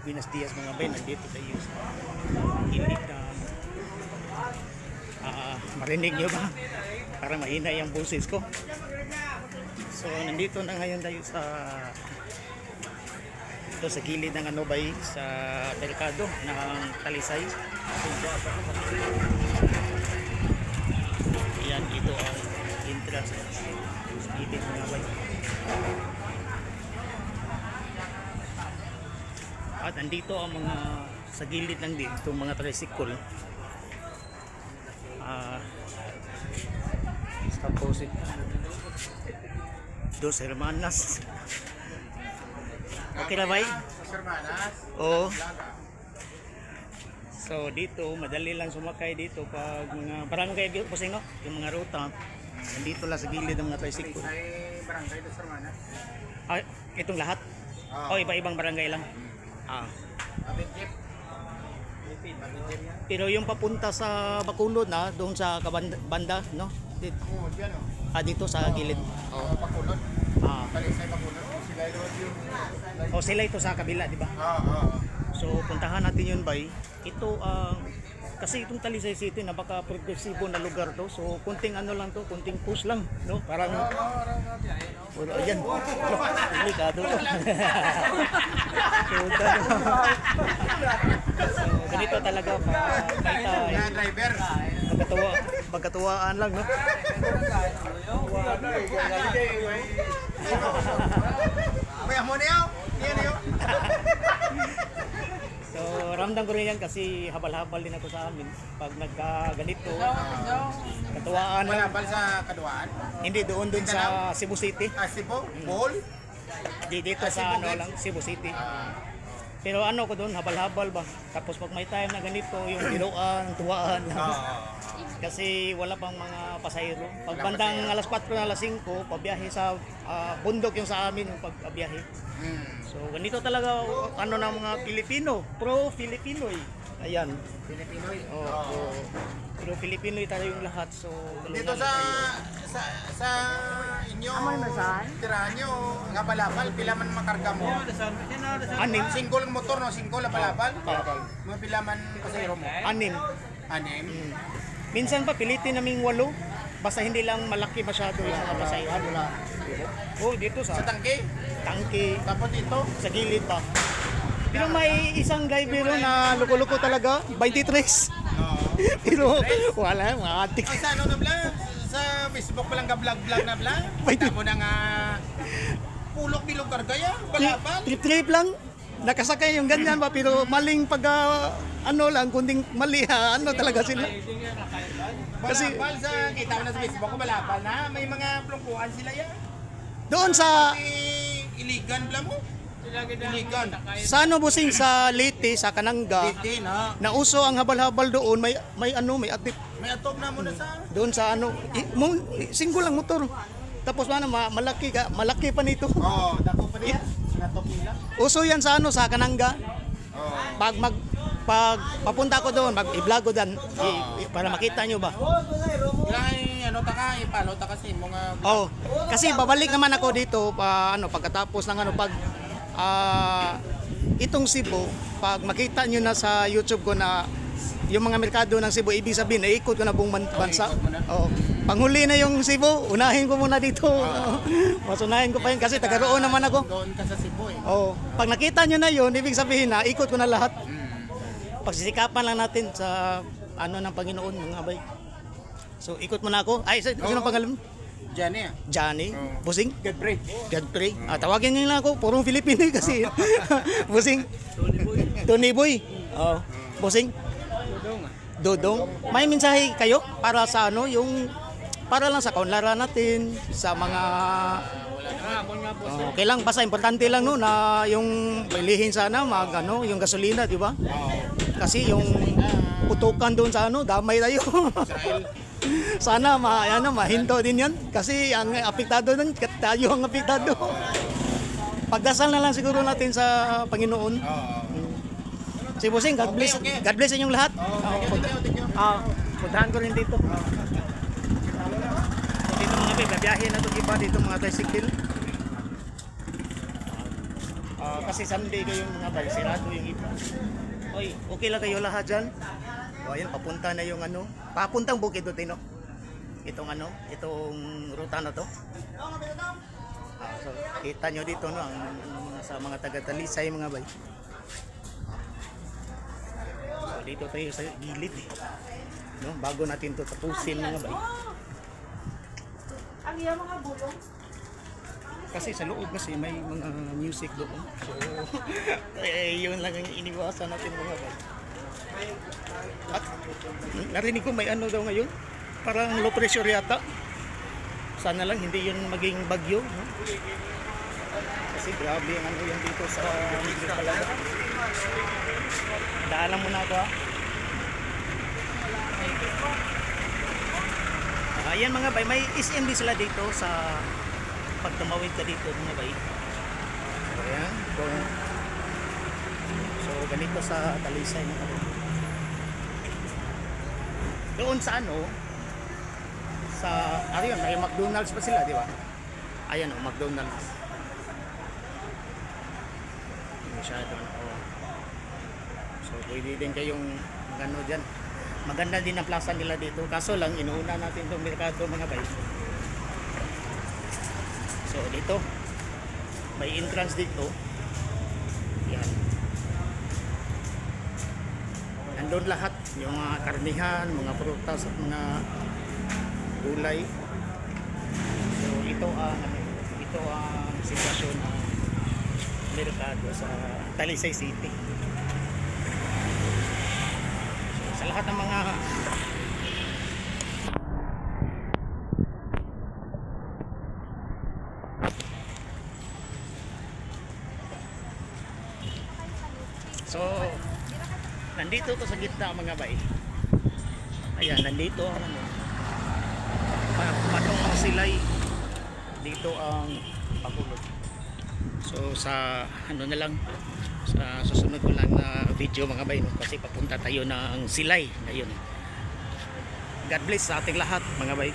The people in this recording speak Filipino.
Buenos Dias mga bay, nandito tayo sa gilid na marinig nyo ba? Para mahina yung boses ko. So nandito na ngayon tayo sa ito sa gilid ng ano bay, sa merkado ng Talisay. Yan, ito ang entrance sa gilid mga bay. At andito ang mga sa gilid lang din itong mga tricycle. Tapos Dos Hermanas. Okay na ba? Dos Hermanas. Oo. So dito madali lang sumakay dito pag mga barangay Pusino, yung mga ruta. Nandito lang sa gilid ng mga tricycle. Ay, barangay Dos Hermanas. Itong lahat? O iba-ibang barangay lang? Abinjip. Pero yung papunta sa Bacolod na, doon sa banda, no? Diyan o. Dito sa gilid. Bacolod. Talisay Bacolod. Sila yung... O sila ito sa kabila, di ba? So puntahan natin yun bay. Ito kasi itong Talisay City napaka-progresibo na lugar to. So kunting ano lang to, kunting push lang, no? Parang ayan. Delikado to. So ganito talaga pa Mga driver. magkatuwaan lang, no? May amo na yun. Yan yun. So ramdam ko rin yan kasi habal-habal din ako sa amin pag nagkaganito. Katuwaan lang. Malabal sa kaduaan. Hindi doon sa Cebu City. Cebu? Bohol? Dito sa ano lang, Cebu City. Pero ano ko doon, habal-habal ba? Tapos pag may time na ganito, yung biluan, tuwaan lang. Kasi wala pang mga pasahero. Pag bandang alas 4 na alas 5, pabiyahe sa bundok yung sa amin yung pagbiyahe. So ganito talaga ano ng mga Pilipino, pro-Filipino eh. Ayan. Pilipinoy. Pero Filipino tayo yung lahat. So Dito sa inyo tirahan nyo nga balabal pila man makarga mo. Anim. Single motor no, single na balabal. Mo pila man pasahero mo. Anim. Minsan pa pilitin naming 8. Basta hindi lang malaki masyado yung mga pasahero. Dito sa tangke. Tapos dito sa gilid pa. Pero may isang guy biro na loko-loko talaga, 23. Pero wala, mga atik. Sa ano na vlog? Sa Facebook pa lang ka vlog na vlog. Mo na nga pulok bilog kargaya, balabal. Trip lang. Nakasakay yung ganyan ba pero maling pag ano lang kunding mali ano talaga sila. Kasi balabal sa kita mo na sa Facebook ko balabal na may mga plungkuan sila yan. Doon sa Iligan bla mo. Iligan. Sa ano busing sa Leyte, sa Kananga. Leyte na. Nauso ang habal-habal doon, may atip. May atop na mo na sa. Doon sa ano, single lang motor. Tapos malaki pa nito. Dako pa niya. Natop nila. Uso yan sa ano, sa Kananga. Pag papunta ko doon, i-vlog ko dan para makita nyo ba. Ano ta ka, ipalo ta kasi mo nga. Kasi babalik naman ako dito pagkatapos ng pag itong Cebu, pag makita nyo na sa YouTube ko na yung mga merkado ng Cebu, ibig sabihin naikot ko na buong bansa. Panghuli na yung Cebu, unahin ko muna dito. Masunahin ko pa yun kasi taga-roon naman ako. Doon ka sa Cebu eh. Pag nakita nyo na yun, ibig sabihin na ikot ko na lahat. Pagsisikapan lang natin sa ng Panginoon mga bay. So ikot muna ako. Sino pangalan mo? Johnny. Busing? Godfrey. Tawagin niyo lang ako. Purong Filipino kasi. Busing? Tony Boy. Busing? Dodong. May mensahe kayo para sa para lang sa kaunlaran natin sa mga okay lang, basta importante lang na yung bilihin sana yung gasolina, di ba? Kasi yung putukan doon sa damay tayo. Sana mahinto din yan kasi ang apektado nun, tayo ang apektado. Pagdasal na lang siguro natin sa Panginoon. Si Busing, God bless inyong lahat. Puntahan ko rin dito. Dito mga babiyahe na itong iba dito mga tricycle. kasi Sunday kayo mga bay, sirado yung iba. Oy, okay lang kayo lahat dyan? O ayan, papunta na yung ano, papuntang Bukid Tino. Itong ano, itong ruta na to. So, kita nyo dito no, ang mga sa mga taga-Talisay mga bay. So, dito tayo sa gilid eh. No, bago natin to tapusin mga bay. Ang iya mga bulong. Kasi sa loob kasi may mga music doon. So, yun lang ang iniwasan natin mga bay. At narinig ko may ano daw ngayon. Parang low pressure yata. Sana lang hindi yun maging bagyo. No? Kasi grabe ang ano yan dito sa Migros talaga. Daalan mo na ako ha. Ayan mga bay, may SMD sila dito sa pag tumawid ka dito mga bay. So ayan, so ganito sa Talisay mga bay. Doon sa ano, sa ayun, may McDonald's pa sila, di ba? Ayan oh, McDonald's. Masyado oh. So pwede din kayong magano dyan. Maganda din ang plaza nila dito. Kaso lang, inuuna natin itong merkado mga bay. So dito, may entrance dito. Yan. Nandun lahat. Yung mga karnihan, mga prutas at mga gulay. So ito ang sitwasyon ng merkado sa Talisay City. Sa lahat ng mga so nandito to sa gitna mga bay. Ayan, nandito ang ano, patong ang silay dito ang pakulog. So sa ano na lang, sa susunod ko lang na video mga bay, no? Kasi papunta tayo ng silay ngayon. God bless sa ating lahat mga bay.